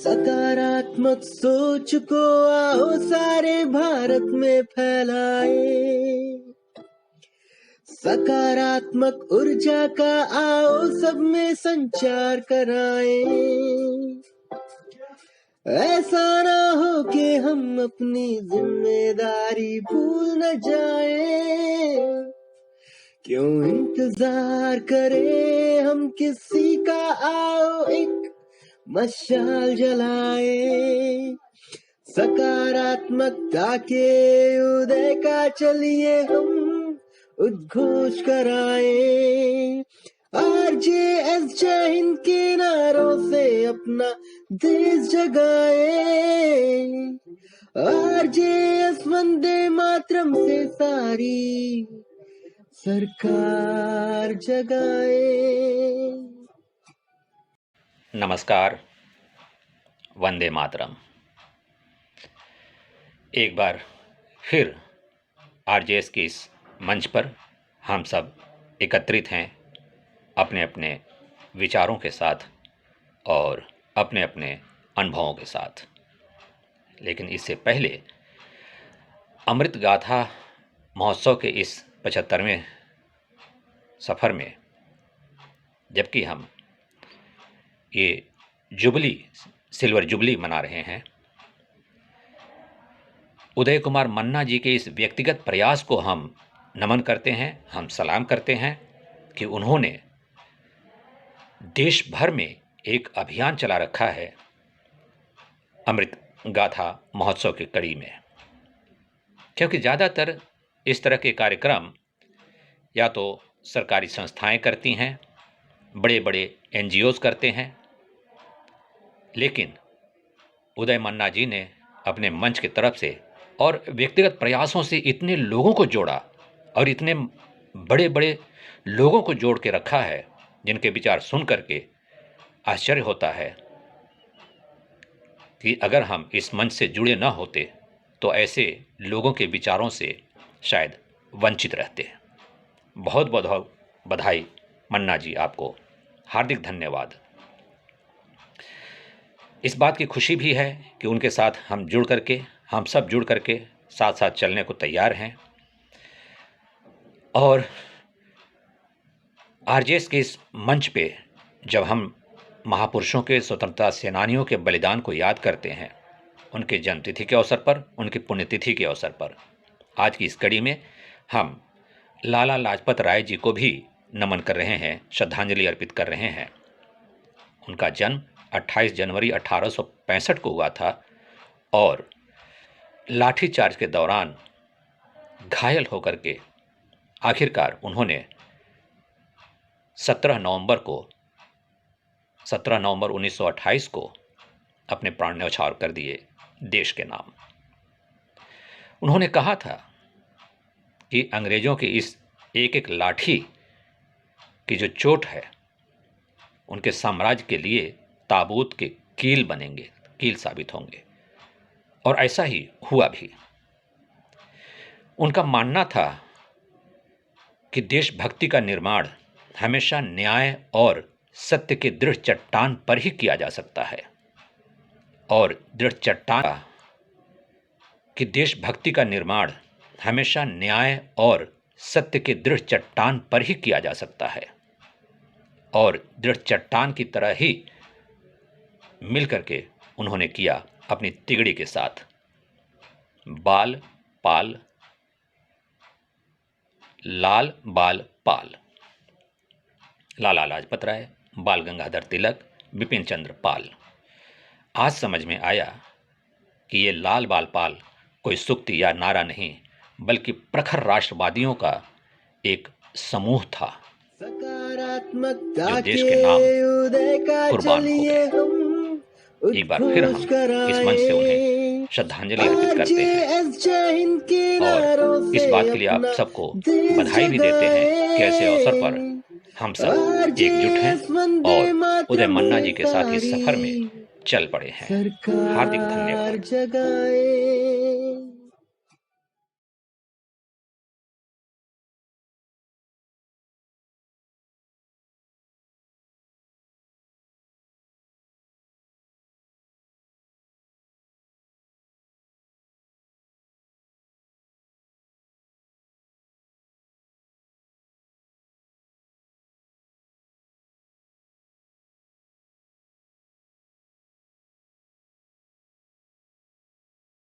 सकारात्मक सोच को आओ सारे भारत में फैलाए। सकारात्मक ऊर्जा का आओ सब में संचार कराएं। ऐसा ना हो कि हम अपनी जिम्मेदारी भूल न जाएं। क्यों इंतजार करें हम किसी का, आओ एक मशाल जलाए। सकारात्मकता के उदय का चलिए हम उद्घोष कराएं। RJS जय हिंद के नारों से अपना देश जगाए। RJS वंदे मातरम से सारी सरकार जगाए। नमस्कार, वंदे मातरम। एक बार फिर RJS के इस मंच पर हम सब एकत्रित हैं अपने अपने विचारों के साथ और अपने अपने अनुभवों के साथ। लेकिन इससे पहले अमृत गाथा महोत्सव के इस 75वें सफ़र में, जबकि हम ये जुबली, सिल्वर जुबली मना रहे हैं, उदय कुमार मन्ना जी के इस व्यक्तिगत प्रयास को हम नमन करते हैं, हम सलाम करते हैं कि उन्होंने देश भर में एक अभियान चला रखा है अमृत गाथा महोत्सव की कड़ी में। क्योंकि ज़्यादातर इस तरह के कार्यक्रम या तो सरकारी संस्थाएं करती हैं, बड़े बड़े NGOs करते हैं, लेकिन उदय मन्ना जी ने अपने मंच की तरफ से और व्यक्तिगत प्रयासों से इतने लोगों को जोड़ा और इतने बड़े बड़े लोगों को जोड़ के रखा है, जिनके विचार सुन करके आश्चर्य होता है कि अगर हम इस मंच से जुड़े न होते तो ऐसे लोगों के विचारों से शायद वंचित रहते। बहुत बहुत बधाई मन्ना जी, आपको हार्दिक धन्यवाद। इस बात की खुशी भी है कि उनके साथ हम सब जुड़ करके साथ साथ चलने को तैयार हैं। और RJS के इस मंच पे जब हम महापुरुषों के, स्वतंत्रता सेनानियों के बलिदान को याद करते हैं, उनके जन्मतिथि के अवसर पर, उनकी पुण्यतिथि के अवसर पर, आज की इस कड़ी में हम लाला लाजपत राय जी को भी नमन कर रहे हैं, श्रद्धांजलि अर्पित कर रहे हैं। उनका जन्म 28 जनवरी 1865 को हुआ था और लाठीचार्ज के दौरान घायल होकर के आखिरकार उन्होंने 17 नवंबर 1928 को अपने प्राण न्यौछावर कर दिए देश के नाम। उन्होंने कहा था कि अंग्रेजों की इस एक एक लाठी की जो चोट है, उनके साम्राज्य के लिए ताबूत के कील बनेंगे, कील साबित होंगे। और ऐसा ही हुआ भी। उनका मानना था कि देशभक्ति का निर्माण हमेशा न्याय और सत्य के दृढ़ चट्टान पर ही किया जा सकता है। और दृढ़ चट्टान कि देशभक्ति का निर्माण हमेशा न्याय और सत्य के दृढ़ चट्टान पर ही किया जा सकता है। और दृढ़ चट्टान की तरह ही मिलकर के उन्होंने किया अपनी तिगड़ी के साथ। बाल पाल, लाल बाल पाल, लाला लाजपत राय, बाल गंगाधर तिलक, बिपिन चंद्र पाल। आज समझ में आया कि ये लाल बाल पाल कोई सूक्ति या नारा नहीं, बल्कि प्रखर राष्ट्रवादियों का एक समूह था जो देश के नाम कुर्बान हो गए। एक बार फिर हम इस मंच से उन्हें श्रद्धांजलि अर्पित करते हैं और इस बात के लिए आप सबको बधाई भी देते हैं कि ऐसे अवसर पर हम सब एकजुट हैं और उदय मन्ना जी के साथ इस सफर में चल पड़े हैं। हार्दिक धन्यवाद।